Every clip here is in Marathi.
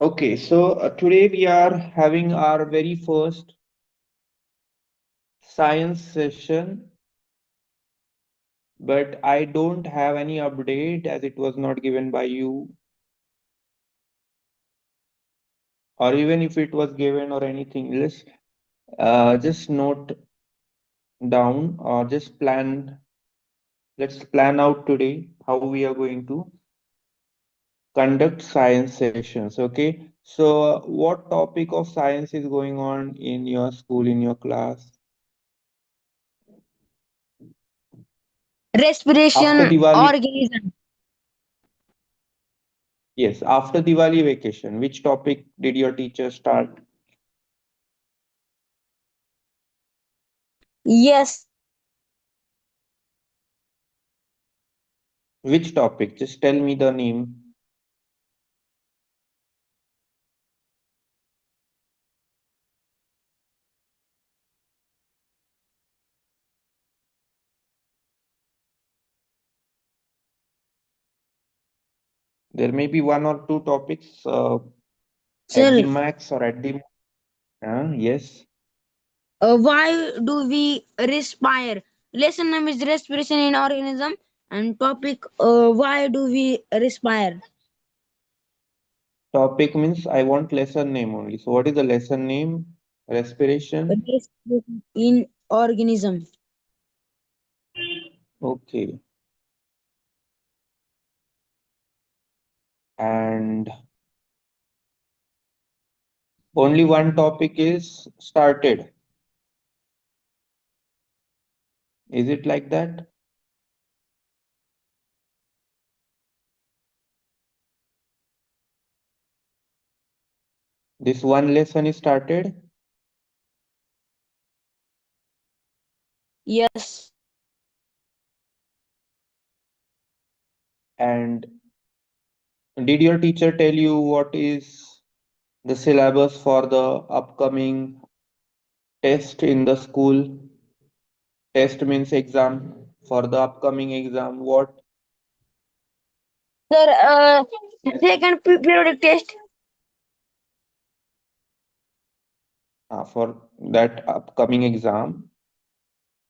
Okay, so today we are having our very first science session, but I don't have any update as it was not given by you, or even if it was given or anything else, just note down or just plan. Let's plan out today how we are going to conduct science sessions. Okay, so what topic of science is going on in your school, in your class? After Respiration Diwali, organism. yes, after Diwali vacation, which topic did your teacher start? Yes, Which topic? Just tell me the name. There may be one or two topics at the sir. max or at the yes. Why do we respire? Lesson name is respiration in organism, and topic why do we respire? Topic means I want lesson name only. So what is the lesson name? Respiration. Respiration in organism. Okay. And only one topic is started. Is it like that? This one lesson is started, Yes, and did your teacher tell you what is the syllabus for the upcoming test in the school? Test means exam. For the upcoming exam, what sir. Second periodic test. for that upcoming exam?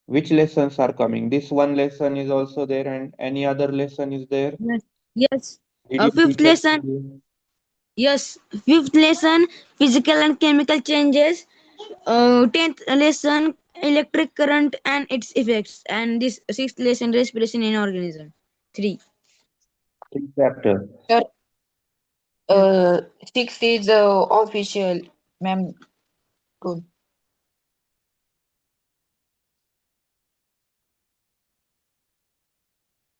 Which lessons are coming? This one lesson is also there, and any other lesson is there? Yes. Yes. Did your Fifth teacher tell lesson. you? Yes. Fifth lesson. Physical and chemical changes. Tenth lesson. Electric current and its effects. And this sixth lesson. Respiration in organism. Three. Three chapter. Sir, six is official, ma'am. Good.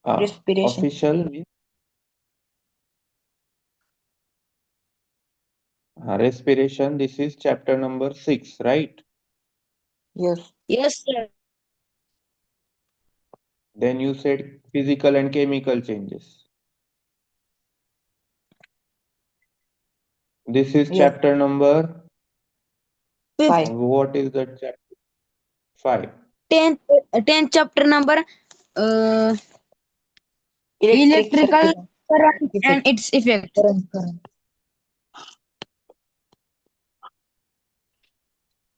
Respiration. Official means respiration. This is chapter number 6, right? Yes. Yes, sir. Then you said physical and chemical changes. This is Yes. chapter number. Fifth. Five. What is the chapter? 5. Tenth chapter number. Uh, Electric Electrical circuit. current and Effect. its effects. Current.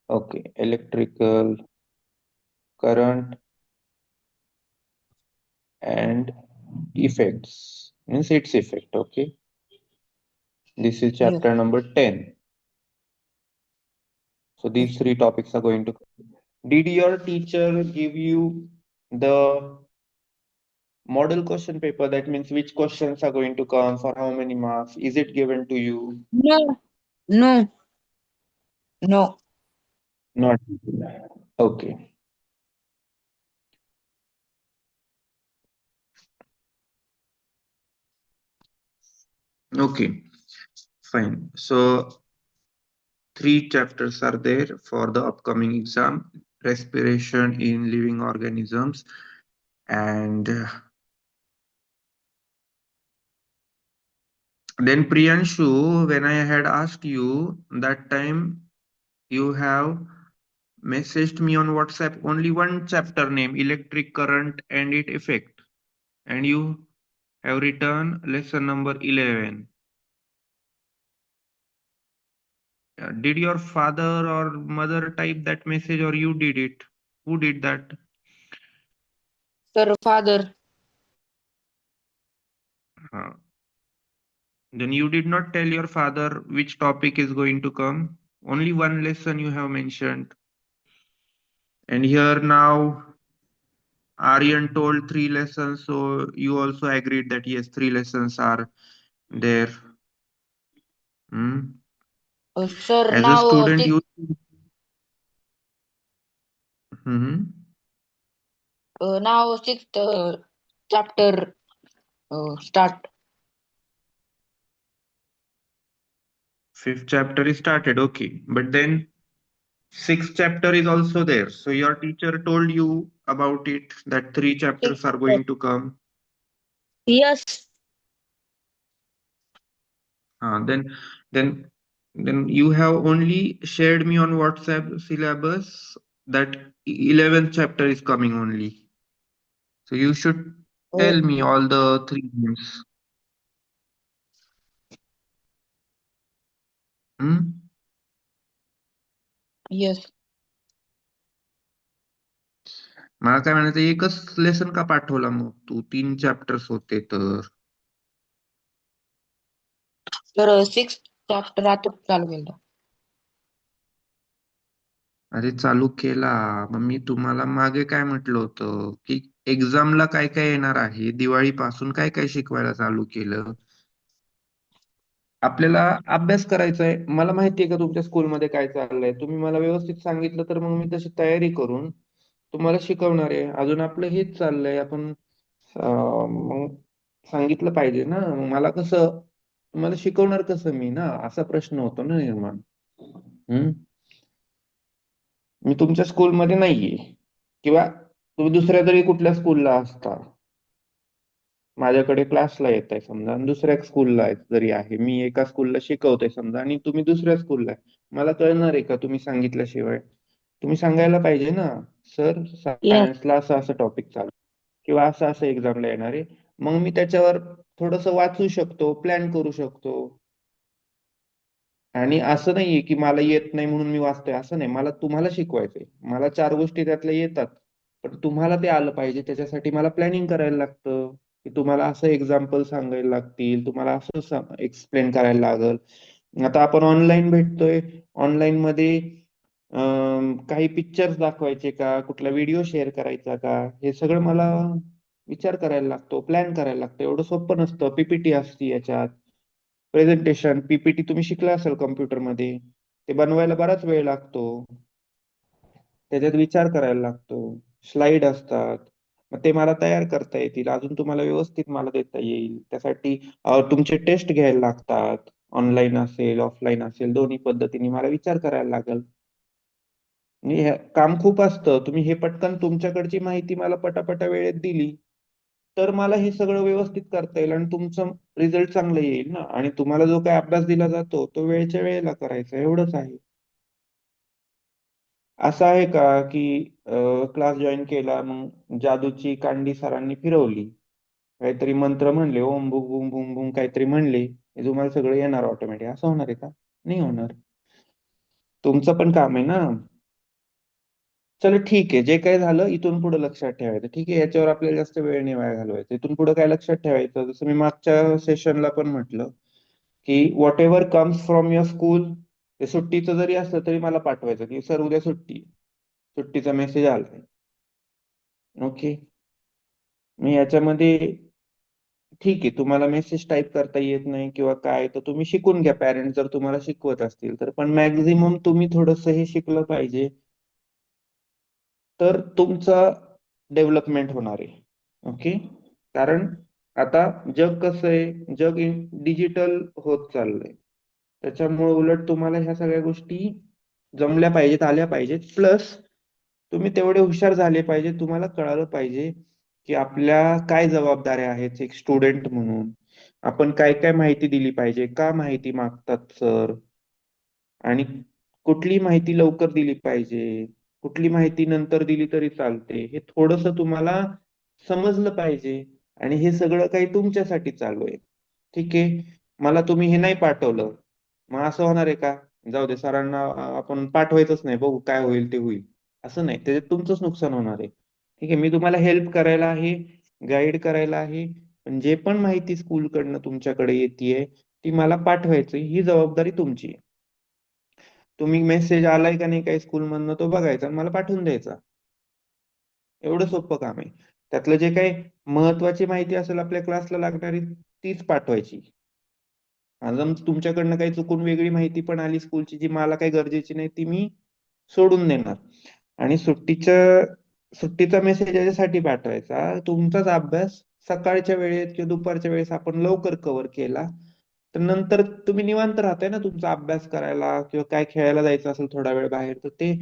Okay, electrical current and effects means its effect. Okay, this is Yes. chapter number 10. So these Yes. three topics are going to. Did your teacher give you the model question paper? That means which questions are going to come for how many marks? Is it given to you? No, no. No. Not. Okay. Okay. Fine. So three chapters are there for the upcoming exam: respiration in living organisms, and then Priyanshu, when I had asked you that time, you have messaged me on WhatsApp only one chapter name, electric current and its effect, and you have written lesson number 11. Did your father or mother type that message or you did it? Who did that? Sir, father. Uh, then you did not tell your father which topic is going to come. Only one lesson you have mentioned. And here now Aryan told 3 lessons, so you also agreed that yes, 3 lessons are there. Hmm? Sir, As a now student, you. Mhm. now sixth chapter start. Fifth chapter is started, okay. But then sixth chapter is also there. So your teacher told you about it, that 3 chapters Sixth, are going to come. Yes. Then then then you have only shared me on WhatsApp syllabus that 11th chapter is coming only. So you should tell me all the 3 names. Hmm? yes. मला काय म्हणायचं एकच लेसन का पाठवला मग तू 3 चॅप्टर्स होते तर. तर सिक्स चॅप्टर आता चालू केलं. अरे चालू केला. मग मी तुम्हाला मागे काय म्हटलं होतं की एक्झामला काय काय येणार आहे, दिवाळीपासून काय काय शिकवायला चालू केलं. आपल्याला अभ्यास करायचा आहे. मला माहितीये का तुमच्या स्कूलमध्ये काय चाललंय. तुम्ही मला व्यवस्थित सांगितलं तर मग मी तशी तयारी करून तुम्हाला शिकवणार आहे. अजून आपलं हेच चाललंय. आपण मग सांगितलं पाहिजे ना. मग मला कसं तुम्हाला शिकवणार कसं मी ना, असा प्रश्न होतो ना निर्माण. हम्म. मी तुमच्या स्कूलमध्ये नाहीये किंवा तुम्ही दुसऱ्या तरी कुठल्या स्कूलला असता. माझ्याकडे क्लासला येत आहे समजा आणि दुसऱ्या स्कूलला जरी आहे, मी एका स्कूलला शिकवतोय समजा आणि तुम्ही दुसऱ्या स्कूलला आहे, मला कळणार आहे का तुम्ही सांगितल्याशिवाय. तुम्ही सांगायला पाहिजे ना, सर Yes. सायन्सला असं असं टॉपिक चालू किंवा असं असं एक्झामला येणार आहे. मग मी त्याच्यावर थोडस वाचू शकतो, प्लॅन करू शकतो. आणि असं नाहीये की मला येत नाही म्हणून मी वाचतोय, असं नाही. मला तुम्हाला शिकवायचंय. मला 4 गोष्टी त्यातल्या येतात, पण तुम्हाला ते आलं पाहिजे. त्याच्यासाठी मला प्लॅनिंग करायला लागतं, की तुम्हाला असं एक्झाम्पल सांगायला लागतील, तुम्हाला असं एक्सप्लेन करायला लागल. आता आपण ऑनलाईन भेटतोय, ऑनलाईन मध्ये काही पिक्चर्स दाखवायचे का, कुठला व्हिडिओ शेअर करायचा का, हे सगळं मला विचार करायला लागतो, प्लॅन करायला लागतो. एवढं सोपं नसतं. पीपीटी असते याच्यात, प्रेझेंटेशन. पीपीटी तुम्ही शिकला असेल कम्प्युटरमध्ये, ते बनवायला बराच वेळ लागतो. त्याच्यात विचार करायला लागतो, स्लाइड असतात. मग ते मला तयार करता येतील, अजून तुम्हाला व्यवस्थित मला देता येईल. त्यासाठी तुमचे टेस्ट घ्यायला लागतात. ऑनलाईन असेल ऑफलाईन असेल, दोन्ही पद्धतीने मला विचार करायला लागेल. आणि काम खूप असतं. तुम्ही हे पटकन तुमच्याकडची माहिती मला पटापटा वेळेत दिली तर मला हे सगळं व्यवस्थित करता येईल आणि तुमचं रिझल्ट चांगलं येईल ना. आणि तुम्हाला जो काही अभ्यास दिला जातो तो वेळच्या वेळेला करायचा, एवढंच आहे. असं आहे का की क्लास जॉईन केला मग जादूची कांडी सरांनी फिरवली, काहीतरी मंत्र म्हणले, ओम बुम बुम बुम बुम काहीतरी म्हणले, हे तुम्हाला सगळं येणार ऑटोमॅटिक, असं होणार आहे का? नाही होणार. तुमचं पण काम आहे ना. चलो ठीक आहे, जे काही झालं इथून पुढे लक्षात ठेवायचं. ठीक आहे, याच्यावर आपल्याला जास्त वेळ नाही वाया घालवायचा. इथून पुढे काय लक्षात ठेवायचं, जसं मी मागच्या सेशनला पण म्हटलं की what ever comes from your school, ते सुट्टीचं जरी असलं तरी मला पाठवायचं की सर उद्या सुट्टी, सुट्टीचा मेसेज आलाय. ओके. मी याच्यामध्ये ठीक आहे, तुम्हाला मेसेज टाईप करता येत नाही किंवा काय, तर तुम्ही शिकून घ्या. पॅरेंट जर तुम्हाला शिकवत असतील तर, पण मॅक्झिमम तुम्ही थोडंसं हे शिकलं पाहिजे, तर तुमचं डेव्हलपमेंट होणार आहे. ओके. कारण आता जग कसं आहे, जग डिजिटल होत चाललंय. त्याच्यामुळे उलट तुम्हाला ह्या सगळ्या गोष्टी जमल्या पाहिजेत, आल्या पाहिजेत. प्लस तुम्ही तेवढे हुशार झाले पाहिजे, तुम्हाला कळालं पाहिजे की आपल्या काय जबाबदाऱ्या आहेत एक स्टुडंट म्हणून. आपण काय काय माहिती दिली पाहिजे, का माहिती मागतात सर, आणि कुठली माहिती लवकर दिली पाहिजे, कुठली माहिती नंतर दिली तरी चालते, हे थोडस तुम्हाला समजलं पाहिजे. आणि हे सगळं काही तुमच्यासाठी चालू आहे. ठीक आहे. मला तुम्ही हे नाही पाठवलं, मग असं होणार आहे का जाऊ दे सरांना आपण पाठवायचंच नाही, बघू काय होईल ते होईल, असं नाही. त्याच्यात तुमचंच नुकसान होणार आहे. ठीक आहे, मी तुम्हाला हेल्प करायला आहे, गाईड करायला आहे, पण जे पण माहिती स्कूलकडनं तुमच्याकडे येते ती मला पाठवायची, ही जबाबदारी तुमची आहे. तुम्ही मेसेज आलाय का नाही काही स्कूलमधनं तो बघायचा आणि मला पाठवून द्यायचा. एवढं सोपं काम आहे. त्यातलं जे काही महत्वाची माहिती असेल आपल्या क्लासला लागणारी तीच पाठवायची. जर तुमच्याकडनं काही चुकून वेगळी माहिती पण आली स्कूलची जी मला काही गरजेची नाही, ती मी सोडून देणार. आणि सुट्टीचा मेसेज याच्यासाठी पाठवायचा, तुमचाच अभ्यास सकाळच्या वेळेत किंवा दुपारच्या वेळेस आपण लवकर कव्हर केला तर नंतर तुम्ही निवांत राहताय ना तुमचा अभ्यास करायला, किंवा काय खेळायला जायचं असेल थोडा वेळ बाहेर, तर ते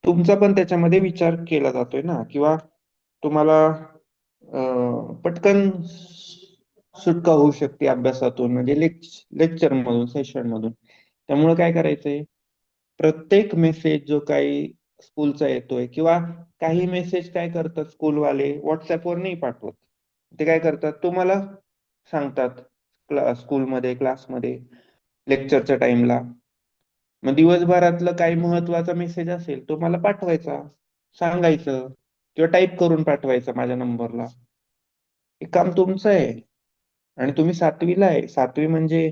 तुमचा पण त्याच्यामध्ये विचार केला जातोय ना, किंवा तुम्हाला पटकन सुटका होऊ शकते अभ्यासातून, म्हणजे लेक्चर मधून, सेशन मधून. त्यामुळे काय करायचंय, प्रत्येक मेसेज जो काही स्कूलचा येतोय, किंवा काही मेसेज काय करतात स्कूलवाले व्हॉट्सअपवर नाही पाठवत, ते काय करतात तुम्हाला सांगतात स्कूलमध्ये, क्लासमध्ये, लेक्चरच्या टाइमला. मग दिवसभरातलं काही महत्वाचा मेसेज असेल तो मला पाठवायचा, सांगायचं, किंवा टाईप करून पाठवायचं माझ्या नंबरला. हे काम तुमचं आहे. आणि तुम्ही 7वीला आहे, 7वी म्हणजे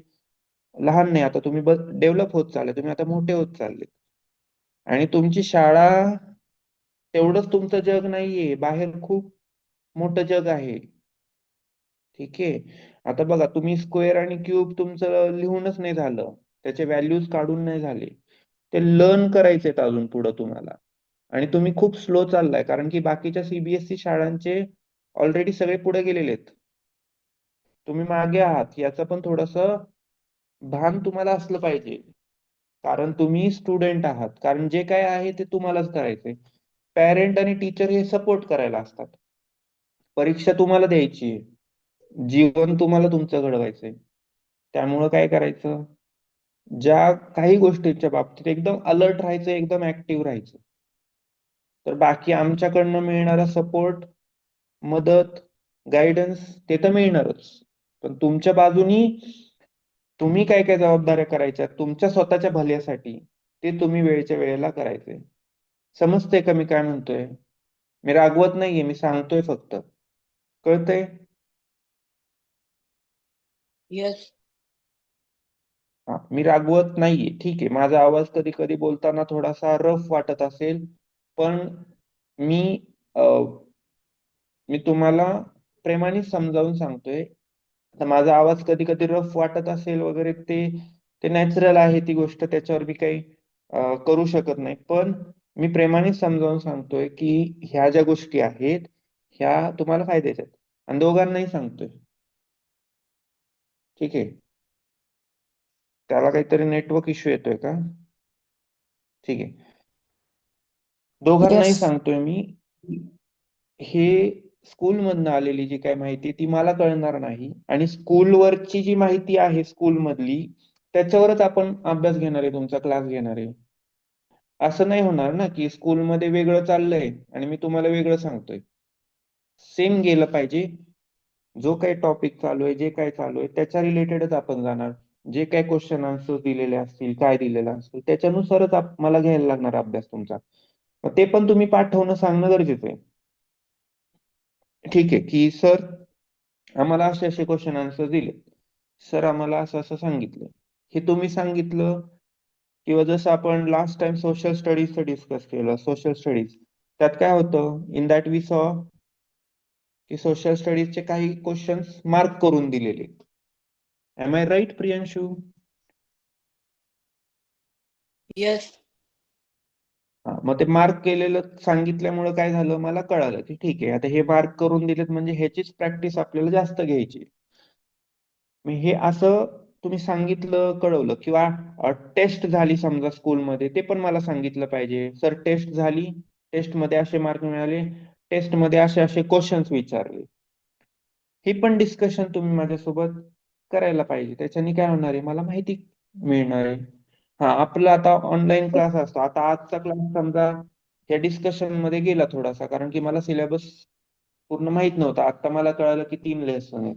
लहान नाही, आता तुम्ही डेव्हलप होत चालले, तुम्ही आता मोठे होत चालले. आणि तुमची शाळा तेवढंच तुमचं जग नाहीये, बाहेर खूप मोठं जग आहे. ठीक आहे, आता बघा तुम्ही स्क्वेअर आणि क्यूब तुमचं लिहूनच नाही झालं, त्याचे व्हॅल्यूज काढून नाही झाले, ते लर्न करायचेत अजून पुढे तुम्हाला. आणि तुम्ही खूप स्लो चाललाय, कारण की बाकीच्या सीबीएसई शाळांचे ऑलरेडी सगळे पुढे गेलेले आहेत, तुम्ही मागे आहात. याचं पण थोडस भान तुम्हाला असलं पाहिजे, कारण तुम्ही स्टुडंट आहात. कारण जे काय आहे ते तुम्हालाच करायचंय. पॅरेंट आणि टीचर हे सपोर्ट करायला असतात. परीक्षा तुम्हाला द्यायची आहे, जीवन तुम्हाला तुमचं घडवायचंय. त्यामुळं काय करायचं, ज्या काही गोष्टींच्या बाबतीत एकदम अलर्ट राहायचं, एकदम ऍक्टिव्ह राहायचं. तर बाकी आमच्याकडनं मिळणारा सपोर्ट, मदत, गायडन्स ते तर मिळणारच, पण तुमच्या बाजूनी तुम्ही काय काय जबाबदाऱ्या करायच्या तुमच्या स्वतःच्या भल्यासाठी, ते तुम्ही वेळच्या वेळेला करायचे. समजतंय का मी काय म्हणतोय? मी रागवत नाहीये, मी सांगतोय फक्त. कळतंय? Yes. हा, मी रागवत नाहीये. ठीक आहे, माझा आवाज कधी कधी बोलताना थोडासा रफ वाटत असेल, पण मी मी तुम्हाला प्रेमाने समजावून सांगतोय. आता माझा आवाज कधी कधी रफ वाटत असेल वगैरे, ते ते नॅचरल आहे, ती गोष्ट, त्याच्यावर मी काही करू शकत नाही. पण मी प्रेमाने समजावून सांगतोय की ह्या ज्या गोष्टी आहेत ह्या तुम्हाला फायद्याच्या आहेत, आणि दोघांनाही सांगतोय. ठीक आहे, त्याला काहीतरी नेटवर्क इश्यू येतोय का? ठीक आहे, दोघांनाही Yes. सांगतोय मी. हे स्कूल मधनं आलेली जी काही माहिती ती मला कळणार नाही, आणि स्कूलवरची जी माहिती आहे स्कूल मधली त्याच्यावरच आपण अभ्यास घेणार आहे, तुमचा क्लास घेणार आहे. असं नाही होणार ना की स्कूलमध्ये वेगळं चाललंय आणि मी तुम्हाला वेगळं सांगतोय. सेम गेलं पाहिजे. जो काही टॉपिक चालू आहे, जे काय चालू आहे त्याच्या रिलेटेडच आपण जाणार. जे काही क्वेश्चन आन्सर दिलेले असतील, काय दिलेलं असेल त्याच्यानुसारच मला घ्यायला लागणार अभ्यास तुमचा. मग ते पण तुम्ही पाठवणं, सांगणं गरजेचं आहे. ठीक आहे, की सर आम्हाला असे असे क्वेश्चन आन्सर दिले, सर आम्हाला असं असं सांगितलं, हे तुम्ही सांगितलं. किंवा जसं आपण लास्ट टाइम सोशल स्टडीजचं डिस्कस केलं, सोशल स्टडीज, त्यात काय होतं, इन दॅट वी सॉ की सोशल स्टडीजचे काही क्वेश्चन्स मार्क करून दिलेले. Am I right Priyanshu? Yes. हा, मग ते मार्क केलेलं सांगितल्यामुळे काय झालं, मला कळालं की ठीक आहे, आता हे मार्क करून दिलेत म्हणजे ह्याचीच प्रॅक्टिस आपल्याला जास्त घ्यायची. मग हे असं तुम्ही सांगितलं, कळवलं, किंवा टेस्ट झाली समजा स्कूलमध्ये, ते पण मला सांगितलं पाहिजे, सर टेस्ट झाली, टेस्ट मध्ये असे मार्क मिळाले, टेस्ट मध्ये असे असे क्वेश्चन्स विचारले. हे पण डिस्कशन तुम्ही माझ्यासोबत करायला पाहिजे. त्याच्याने काय होणार आहे, मला माहिती मिळणार आहे. हा, आपला आता ऑनलाईन क्लास असतो. आता आजचा क्लास समजा या डिस्कशन मध्ये गेला थोडासा, कारण की मला सिलेबस पूर्ण माहित नव्हता. आता मला कळालं की 3 लेसन आहे.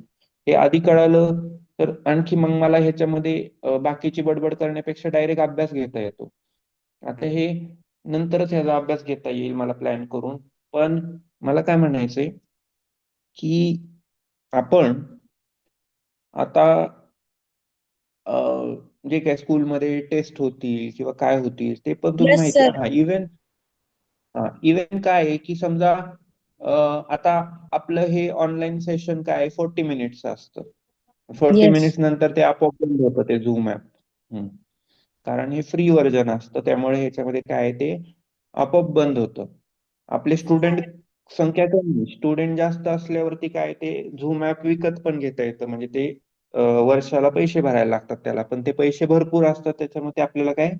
हे आधी कळालं तर आणखी मग मला ह्याच्यामध्ये बाकीची बडबड करण्यापेक्षा डायरेक्ट अभ्यास घेता येतो. आता हे नंतरच ह्याचा अभ्यास घेता येईल मला प्लॅन करून. पण मला काय म्हणायचंय की आपण आता जे काय स्कूलमध्ये टेस्ट होतील किंवा काय होतील ते पण तुम्ही Yes, माहिती sir. हा इव्हेंट काय आहे की समजा आता आपलं हे ऑनलाईन सेशन काय 40 मिनिटचं असतं. 40 Yes. मिनिट्स नंतर ते आपोआप बंद होतं ते झूम ऍप. कारण हे फ्री व्हर्जन असतं त्यामुळे ह्याच्यामध्ये काय आहे ते आपोआप बंद होतं. आपले स्टुडंट संख्या कमी, स्टुडंट जास्त असल्यावरती काय ते झूम ऍप विकत पण घेता येतं. म्हणजे ते वर्षाला पैसे भरायला लागतात त्याला, पण ते पैसे भरपूर असतात त्याच्यामुळे आपल्याला काय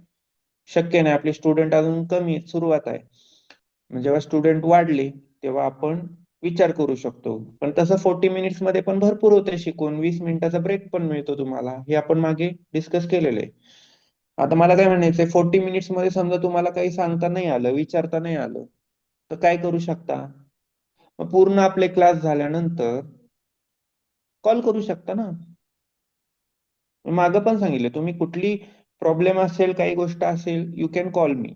शक्य नाही. आपले स्टुडंट अजून कमी आहेत, सुरुवात आहे. म्हणजे जेव्हा स्टुडंट वाढले तेव्हा आपण विचार करू शकतो. पण तसं 40 मिनिट्स मध्ये पण भरपूर होते शिकून. 20 मिनिटाचा ब्रेक पण मिळतो तुम्हाला, हे आपण मागे डिस्कस केलेलं आहे. आता मला काय म्हणायचंय, 40 मिनिट्स मध्ये समजा तुम्हाला काही सांगता नाही आलं, विचारता नाही आलं, तर काय करू शकता? मग पूर्ण आपले क्लास झाल्यानंतर कॉल करू शकता ना. मागं पण सांगितलं, तुम्ही कुठली प्रॉब्लेम असेल, काही गोष्ट असेल, यू कॅन कॉल मी.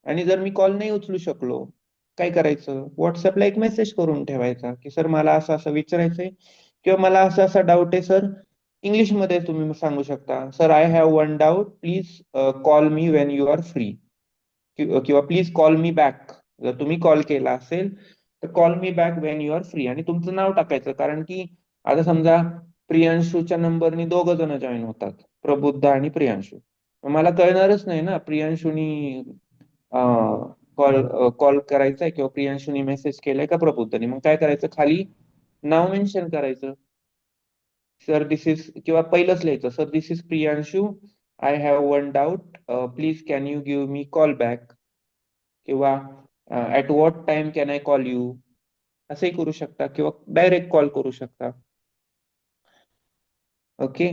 आणि जर मी कॉल नाही उचलू शकलो, काय करायचं? व्हॉट्सअपला एक मेसेज करून ठेवायचा की सर मला असं असं विचारायचंय किंवा मला असं असं डाऊट आहे सर. इंग्लिशमध्ये तुम्ही सांगू शकता, sir I have one doubt, please call me when you are free. किंवा प्लीज कॉल मी बॅक. जर तुम्ही कॉल केला असेल तर call me back when you are free, आणि तुमचं नाव टाकायचं. कारण की आता समजा प्रियांशूच्या नंबरनी 2 जण जॉईन होतात, प्रबुद्ध आणि प्रियांशू. मग मला कळणारच नाही ना प्रियांशूनी कॉल कॉल करायचा किंवा प्रियांशूनी मेसेज केलाय का प्रबुद्धनी. मग काय करायचं, खाली नाव मेन्शन करायचं, सर दिस इज, किंवा पहिलंच लिहायचं, sir this is Priyanshu, I have one doubt, please can you give me call back, किंवा at what time can I call you, असंही करू शकता किंवा डायरेक्ट कॉल करू शकता. ओके.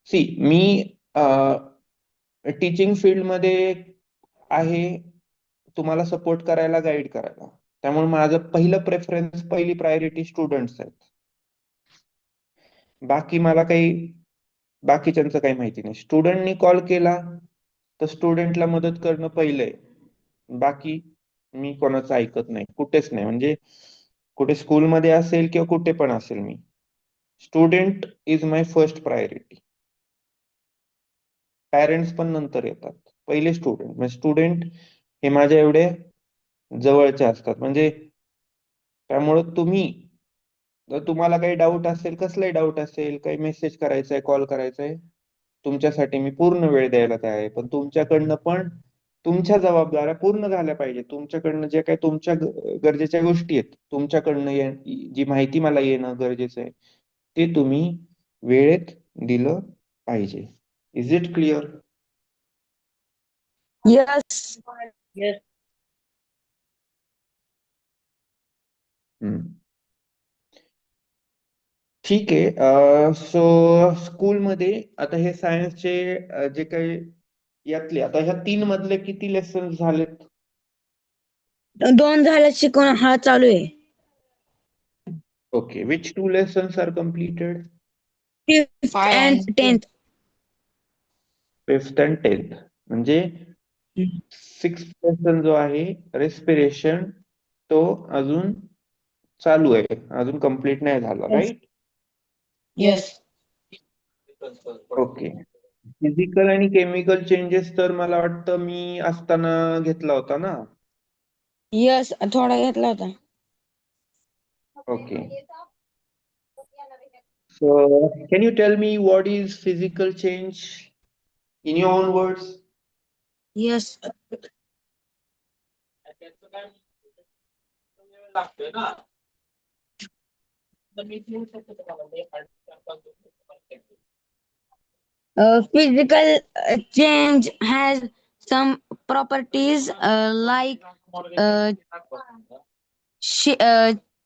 सी मी टीचिंग फील्डमध्ये आहे, तुम्हाला सपोर्ट करायला, गाईड करायला. त्यामुळे माझं पहिलं प्रेफरन्स, पहिली प्रायोरिटी स्टुडंट्स आहेत. बाकी मला काही बाकीच्यांचं काही माहिती नाही. स्टुडंटनी कॉल केला तर स्टुडंटला मदत करणं पहिलं आहे. बाकी मी कोणाचं ऐकत नाही, कुठेच नाही. म्हणजे कुठे स्कूलमध्ये असेल किंवा कुठे पण असेल, मी student is my first priority. Parents पण नंतर येतात, पहिले स्टुडंट. म्हणजे स्टुडंट हे माझ्या एवढे जवळचे असतात. म्हणजे त्यामुळे तुम्ही, जर तुम्हाला काही डाऊट असेल, कसलाही डाऊट असेल, काही मेसेज करायचा आहे, कॉल करायचा आहे, तुमच्यासाठी मी पूर्ण वेळ द्यायला तयार आहे. पण तुमच्याकडनं पण तुमच्या जबाबदाऱ्या पूर्ण झाल्या पाहिजे. तुमच्याकडनं जे काही तुमच्या गरजेच्या गोष्टी आहेत, तुमच्याकडनं जी माहिती मला येणं गरजेचं आहे, ते तुम्ही वेळेत दिलं पाहिजे. Is it clear? Yes. Yes. ठीक आहे. सो स्कूलमध्ये आता हे सायन्सचे जे काही यातले, आता ह्या 3 मधले किती लेसन झालेत? 2 झाले शिकून, हा चालू आहे. Okay. Which 2 lessons are completed? 5th 5 and and 10th. 5th and 10th. म्हणजे 6th लेसन जो आहे रेस्पिरेशन, तो अजून चालू आहे, अजून कंप्लीट नाही झाला, Yes. Right? yes. Okay. Physical आणि केमिकल चेंजेस तर मला वाटतं मी असताना घेतला होता ना. Yes, थोडा घेतला होता. Okay. So can you tell me what is physical change in your own words? Yes. Physical change has some properties like uh,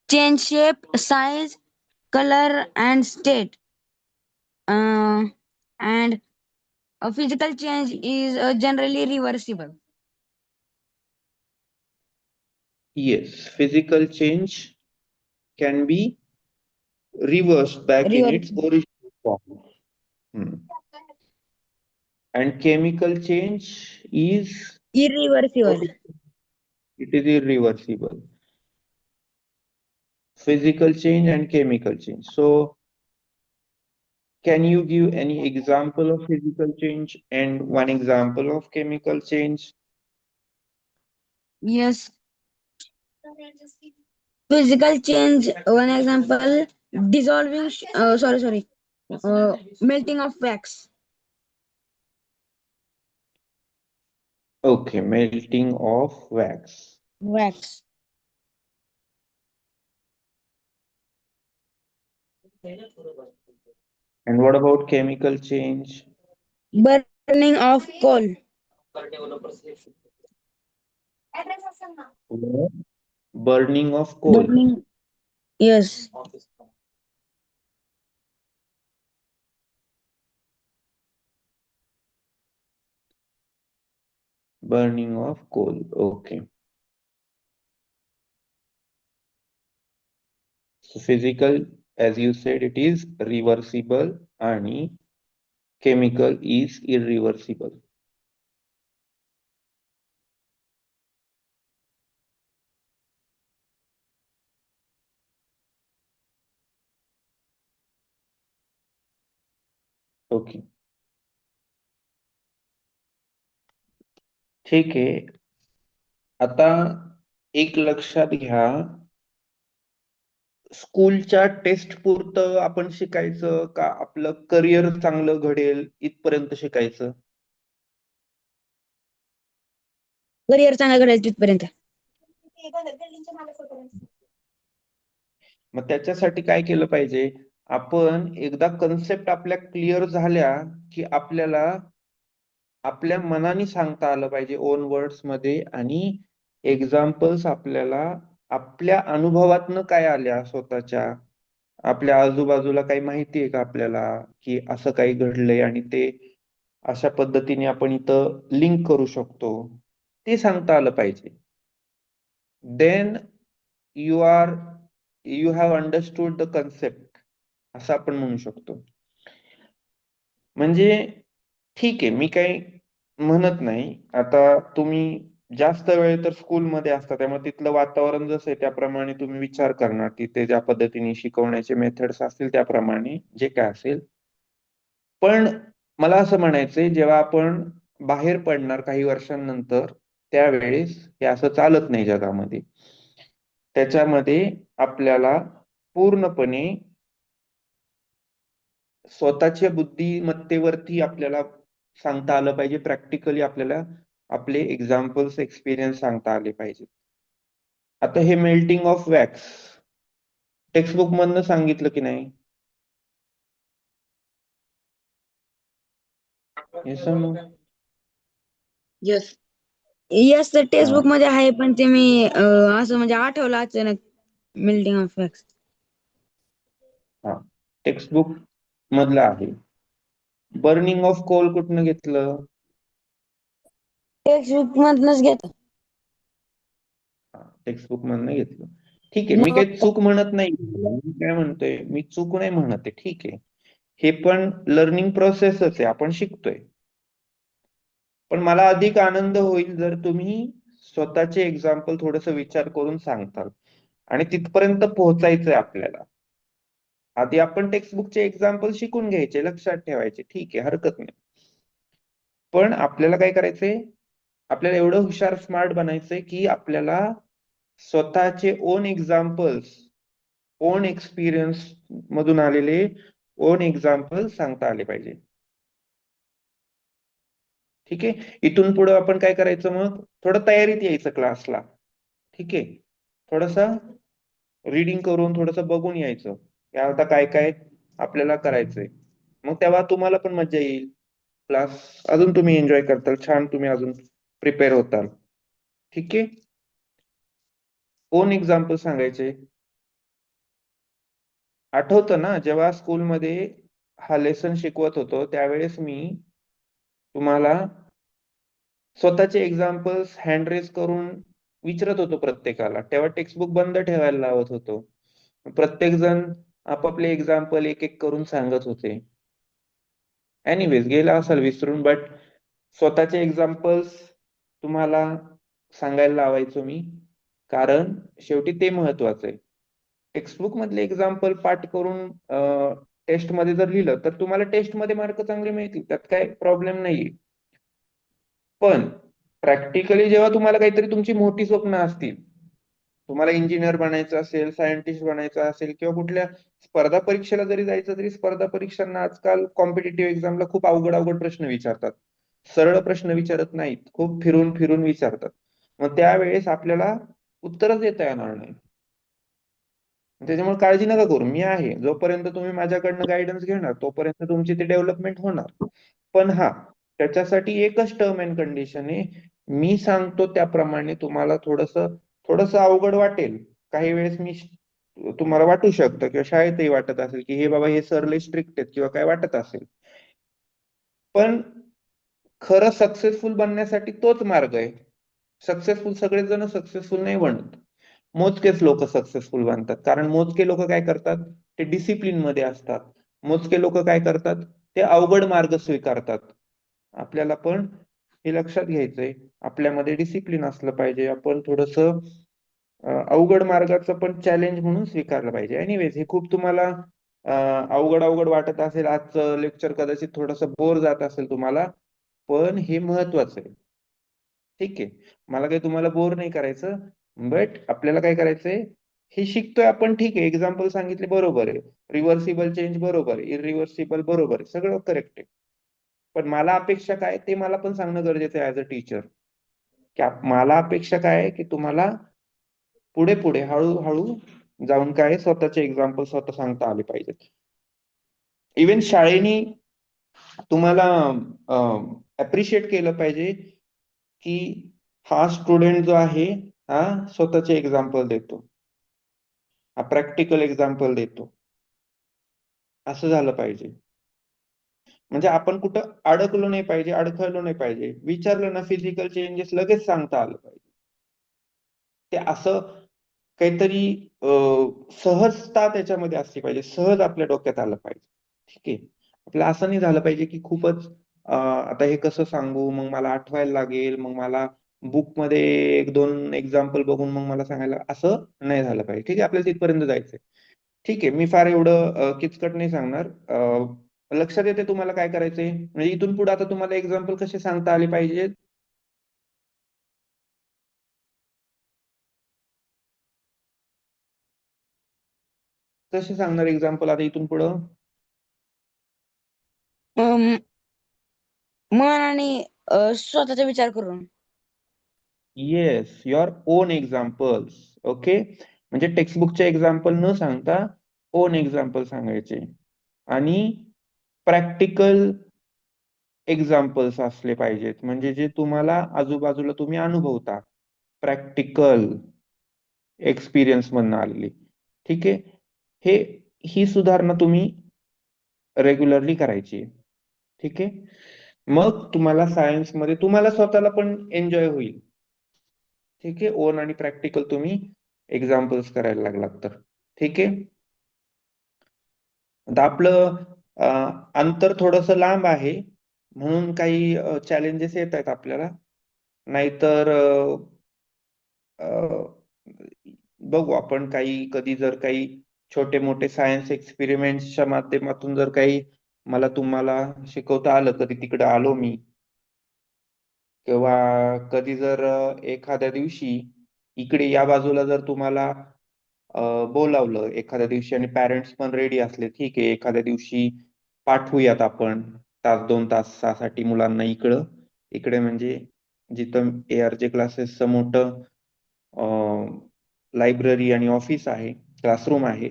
change shape, size, color, and state. And a physical change is generally reversible. Yes, physical change can be reversed back in its Reversible. original form. Hmm. And chemical change is Irreversible. it is irreversible. Physical change and chemical change. So, can you give any example of physical change and one example of chemical change? Yes. Physical change. One example: dissolving. Sorry. Melting of wax. Okay, melting of wax. Wax. And what about chemical change? Burning of coal. Burning of coal. Burning. Yes. Burning of coal. Okay. So physical, as you said, it is reversible and chemical is irreversible. Okay, ठीक आहे. आता एक लक्षात घ्या, स्कूलच्या टेस्ट पुरतं आपण शिकायचं का आपलं करिअर चांगलं घडेल इथपर्यंत शिकायचं? करिअर चांगला घडेल तिथपर्यंत. मग त्याच्यासाठी काय केलं पाहिजे? आपण एकदा कन्सेप्ट आपल्या क्लिअर झाल्या की आपल्याला आपल्या मनाने सांगता आलं पाहिजे ओन वर्ड्स मध्ये, आणि एक्झाम्पल्स आपल्याला आपल्या अनुभवातनं काय आल्या, स्वतःच्या आपल्या आजूबाजूला काही माहिती आहे का आपल्याला की असं काही घडलंय आणि ते अशा पद्धतीने आपण इथं लिंक करू शकतो, ते सांगता आलं पाहिजे. Then you have understood the concept, असं आपण म्हणू शकतो. म्हणजे ठीक आहे, मी काही म्हणत नाही, आता तुम्ही जास्त वेळ तर स्कूलमध्ये असता त्यामुळे तिथलं वातावरण जसं आहे त्याप्रमाणे तुम्ही विचार करणार, तिथे ज्या पद्धतीने शिकवण्याचे मेथड्स असतील त्याप्रमाणे जे काय असेल. पण मला असं म्हणायचंय, जेव्हा आपण बाहेर पडणार काही वर्षांनंतर त्यावेळेस हे असं चालत नाही जगामध्ये. त्याच्यामध्ये आपल्याला पूर्णपणे स्वतःच्या बुद्धिमत्तेवरती आपल्याला सांगता आलं पाहिजे, प्रॅक्टिकली आपल्याला आपले एक्झाम्पल्स एक्सपिरियन्स सांगता आले पाहिजे. आता हे मेल्टिंग ऑफ वॅक्स टेक्स्टबुक मधनं सांगितलं की नाही? Yes or no? Yes. Yes, तर टेक्स्टबुक मध्ये आहे, पण ते मी असं म्हणजे आठवलं अचानक. Melting of wax. हा, टेक्स्टबुक मधलं आहे. बर्निंग ऑफ कोल कुठनं घेतलं? टेक्स्टबुक मधनच घेत. टेक्स्टबुक मधनं घेतलं. ठीक आहे, मी काही चूक म्हणत नाही. मी काय म्हणतोय, मी चूक नाही म्हणत आहे, ठीक आहे. हे पण लर्निंग प्रोसेसच आहे, आपण शिकतोय. पण मला अधिक आनंद होईल जर तुम्ही स्वतःचे एक्झाम्पल थोडस विचार करून सांगताल, आणि तिथपर्यंत पोहोचायचंय आपल्याला. आधी आपण टेक्स्टबुकचे एक्झाम्पल शिकून घ्यायचे, लक्षात ठेवायचे, ठीक आहे, हरकत नाही. पण आपल्याला काय करायचंय, आपल्याला एवढं हुशार स्मार्ट बनायचंय की आपल्याला स्वतःचे ओन एक्झाम्पल्स, ओन एक्सपिरियन्स मधून आलेले ओन एक्झाम्पल सांगता आले पाहिजे. ठीक आहे, इथून पुढे आपण काय करायचं, मग थोडं तयारीत यायचं क्लासला. ठीक आहे, थोडस रीडिंग करून थोडस बघून यायचं की आता काय काय आपल्याला करायचंय. मग तेव्हा तुम्हाला पण मजा येईल, क्लास अजून तुम्ही एन्जॉय करताल, छान तुम्ही अजून प्रिपेअर होताल. ठीक आहे, कोण एक्झाम्पल सांगायचे? आठवतं ना, जेव्हा स्कूलमध्ये हा लेसन शिकवत होतो त्यावेळेस मी तुम्हाला स्वतःचे एक्झाम्पल्स हँड रेस करून विचारत होतो प्रत्येकाला. तेव्हा टेक्स्टबुक बंद ठेवायला लावत होतो. प्रत्येक जण आपापले एक्झाम्पल एक एक करून सांगत होते. एनिवेज गेला असाल विसरून, बट स्वतःचे एक्झाम्पल्स तुम्हाला सांगायला लावायचो मी, कारण शेवटी ते महत्वाचं आहे. टेक्स्टबुक मधले एक्झाम्पल पाठ करून टेस्ट मध्ये जर लिहिलं तर तुम्हाला टेस्ट मध्ये मार्क चांगले मिळतील, त्यात काय प्रॉब्लेम नाहीये. पण प्रॅक्टिकली जेव्हा तुम्हाला काहीतरी तुमची मोठी स्वप्न असतील, तुम्हाला इंजिनियर बनायचं असेल, सायंटिस्ट बनायचं असेल, किंवा कुठल्या स्पर्धा परीक्षेला जरी जायचं, तरी स्पर्धा परीक्षांना आजकाल कॉम्पिटेटिव्ह एक्झामला खूप अवघड अवघड प्रश्न विचारतात. सरळ प्रश्न विचारत नाहीत, खूप फिरून फिरून विचारतात. मग त्यावेळेस आपल्याला उत्तरच देता येणार नाही. त्याच्यामुळे काळजी नका करू, मी आहे. जोपर्यंत तुम्ही माझ्याकडनं गायडन्स घेणार तोपर्यंत तुमची ती डेव्हलपमेंट होणार. पण हा, त्याच्यासाठी एकच टर्म अँड कंडिशन आहे, मी सांगतो त्याप्रमाणे तुम्हाला थोडस अवघड वाटेल काही वेळेस. तुम्हाला वाटू शकतं किंवा शाळेतही वाटत असेल की हे बाबा हे सर लय स्ट्रिक्ट आहेत किंवा काय वाटत असेल, पण खरं सक्सेसफुल बनण्यासाठी तोच मार्ग आहे. सक्सेसफुल सगळेच जण सक्सेसफुल नाही बनत, मोजकेच लोक सक्सेसफुल बनतात. कारण मोजके लोक काय करतात, ते डिसिप्लिन मध्ये असतात. मोजके लोक काय करतात, ते अवघड मार्ग स्वीकारतात. आपल्याला पण हे लक्षात घ्यायचंय, आपल्यामध्ये डिसिप्लिन असलं पाहिजे. आपण थोडस अवघड मार्गाचं पण चॅलेंज म्हणून स्वीकारलं पाहिजे. एनिवेज, हे खूप तुम्हाला अवघड अवघड वाटत असेल, आजचं लेक्चर कदाचित थोडस बोर जात असेल तुम्हाला, पण हे महत्वाचं आहे. ठीक आहे, मला काही तुम्हाला बोर नाही करायचं, बट आपल्याला काय करायचंय, हे शिकतोय आपण, ठीक आहे, एक्झाम्पल सांगितले बरोबर आहे, रिव्हर्सिबल चेंज बरोबर आहे, इरिव्हर्सिबल बरोबर आहे, सगळं करेक्ट आहे. पण मला अपेक्षा काय ते मला पण सांगणं गरजेचं आहे ऍज अ टीचर, की मला अपेक्षा काय आहे की तुम्हाला पुढे पुढे हळूहळू जाऊन काय स्वतःचे एक्झाम्पल स्वतः सांगता आले पाहिजेत. इव्हन शाळेनी तुम्हाला अप्रिशिएट केलं पाहिजे की हा स्टुडंट जो आहे हा स्वतःचे एक्झाम्पल देतो, हा प्रॅक्टिकल एक्झाम्पल देतो, असं झालं पाहिजे. म्हणजे आपण कुठं अडकलो नाही पाहिजे, अडखळलो नाही पाहिजे. विचारलं ना फिजिकल चेंजेस, लगेच सांगता आलं पाहिजे. ते असं काहीतरी सहजता त्याच्यामध्ये असली पाहिजे, सहज आपल्या डोक्यात आलं पाहिजे. ठीक आहे, आपलं असं नाही झालं पाहिजे की खूपच आता हे कसं सांगू, मग मला आठवायला लागेल, मग मला बुक मध्ये एक दोन एक्झाम्पल बघून मग मला सांगायला, असं नाही झालं पाहिजे. ठीक आहे, आपल्याला तिथपर्यंत जायचंय. ठीक आहे, मी फार एवढं किचकट नाही सांगणार. लक्षात येते तुम्हाला काय करायचंय, म्हणजे इथून पुढे आता तुम्हाला एक्झाम्पल कसे सांगता आले पाहिजे. कसे सांगणार एक्झाम्पल आता इथून पुढं? मन आणि स्वतःचा विचार करून. Yes, your on examples. Okay, म्हणजे टेक्स्टबुकचे एक्झाम्पल न सांगता ओन एक्झाम्पल सांगायचे, आणि प्रॅक्टिकल एक्झाम्पल्स असले पाहिजेत, म्हणजे जे तुम्हाला आजूबाजूला तुम्ही अनुभवता, प्रॅक्टिकल एक्सपिरियन्स मधनं आलेली. ठीक आहे, ही सुधारणा तुम्ही रेग्युलरली करायची. ठीक आहे, मग तुम्हाला सायन्स मध्ये तुम्हाला स्वतःला पण एन्जॉय होईल. ठीक आहे, ओन आणि प्रॅक्टिकल तुम्ही एक्झाम्पल्स करायला लागलात तर. ठीक आहे, आता आपलं अंतर थोडस लांब आहे, म्हणून काही चॅलेंजेस येत आहेत आपल्याला. नाहीतर बघू आपण काही, कधी जर काही छोटे मोठे सायन्स एक्सपेरिमेंट्सच्या माध्यमातून जर काही मला तुम्हाला शिकवता आलं, कधी तिकडे आलो मी, किंवा कधी जर एखाद्या दिवशी इकडे या बाजूला जर तुम्हाला बोलावलं एखाद्या दिवशी, आणि पॅरेंट्स पण रेडी असले, ठीक आहे, एखाद्या दिवशी पाठवूयात आपण तास दोन तासासाठी मुलांना इकडं, इकडे म्हणजे जिथं ARJ क्लासेसचं मोठं लायब्ररी आणि ऑफिस आहे, क्लासरूम आहे,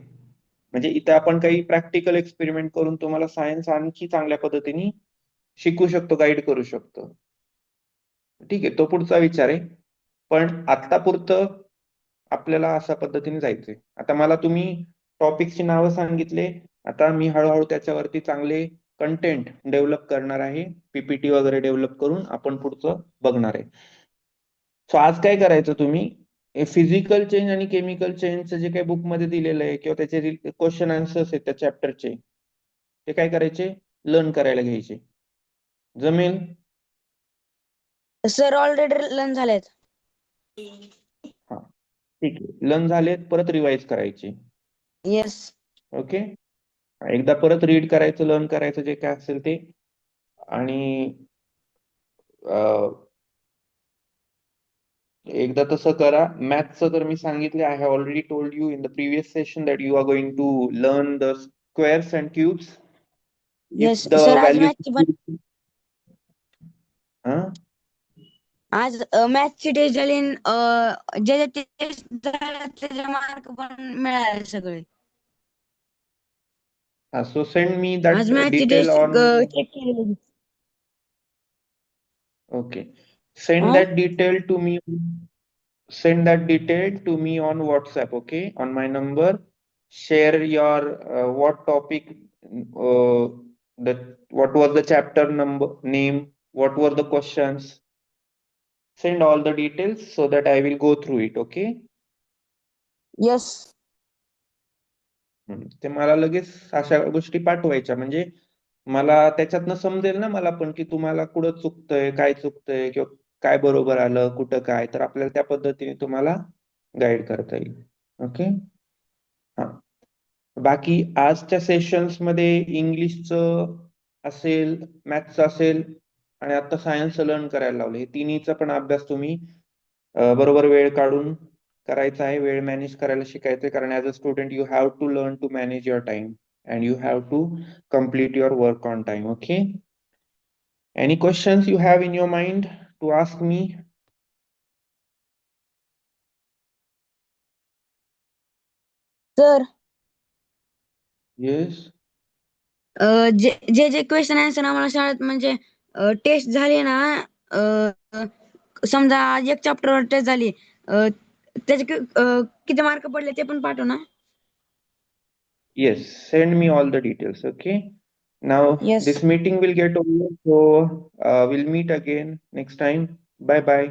म्हणजे इथे आपण काही प्रॅक्टिकल एक्सपेरिमेंट करून तुम्हाला सायन्स आणखी चांगल्या पद्धतीने शिकू शकतो, गाईड करू शकतो. ठीक आहे, तो पुढचा विचार आहे. पण आता पुरतं आपल्याला अशा पद्धतीने जायचंय. आता मला तुम्ही टॉपिकची नावं सांगितले, आता मी हळूहळू त्याच्यावरती चांगले कंटेंट डेव्हलप करणार आहे, PPT वगैरे डेव्हलप करून आपण पुढचं बघणार आहे. सो आज काय करायचं, तुम्ही फिजिकल चेंज आणि केमिकल चेंजचं जे काही बुक मध्ये दिलेलं आहे, किंवा त्याचे क्वेश्चन आन्सर्स आहेत त्या चॅप्टरचे, ते काय करायचे, लर्न करायला घ्यायचे. जमेल? सर ऑलरेडी लर्न झालेत. हा, ठीक आहे. लर्न झालेत, परत रिवाइज करायचे. येस. ओके, एकदा परत रीड करायचं, लर्न करायचं जे काय असेल ते. आणि एकदा तसं करा. मॅथचं तर मी सांगितले, I have already told you in the previous session that you are going to learn the squares and cubes. Yes if the sir, आज व्हॅल्यू आज मॅथची टेस्ट झाली. जे टेस्ट त्याचे मार्क पण मिळाले सगळे. so send me आज that मॅथची detail टेस्ट on. चेक केली. Okay, send that detail to me. Send that detail to me on WhatsApp, okay, on my number. Share your what topic, that what was the chapter number, name, what were the questions. Send all the details so that I will go through it, okay. Yes. ते मला लगेच अशा गोष्टी पाठवायच्या, म्हणजे मला त्याच्यातनं समजेल ना मला पण, की तुम्हाला कुठं चुकतंय, काय चुकतंय, किंवा काय बरोबर आलं, कुठं काय, तर आपल्याला त्या पद्धतीने तुम्हाला गाईड करता येईल. ओके. हा, बाकी आजच्या सेशन्स मध्ये इंग्लिशचं असेल, मॅथचं असेल, आणि आता सायन्स लर्न करायला लावले. हे तिन्हीचा पण अभ्यास तुम्ही बरोबर वेळ काढून करायचा आहे. वेळ मॅनेज करायला शिकायचंय, कारण as a student you have to learn to manage your time and you have to complete your work on time. Okay, any questions you have in your mind to ask me? Sir, Yes. जे क्वेश्चन आन्सर आम्हाला शाळेत म्हणजे टेस्ट झाली ना, समजा एक चॅप्टर टेस्ट झाली, त्याचे किती मार्क पडले ते पण पाठव ना. Yes, send me all the details. Okay, now Yes. this meeting will get over, so we'll meet again next time. Bye bye.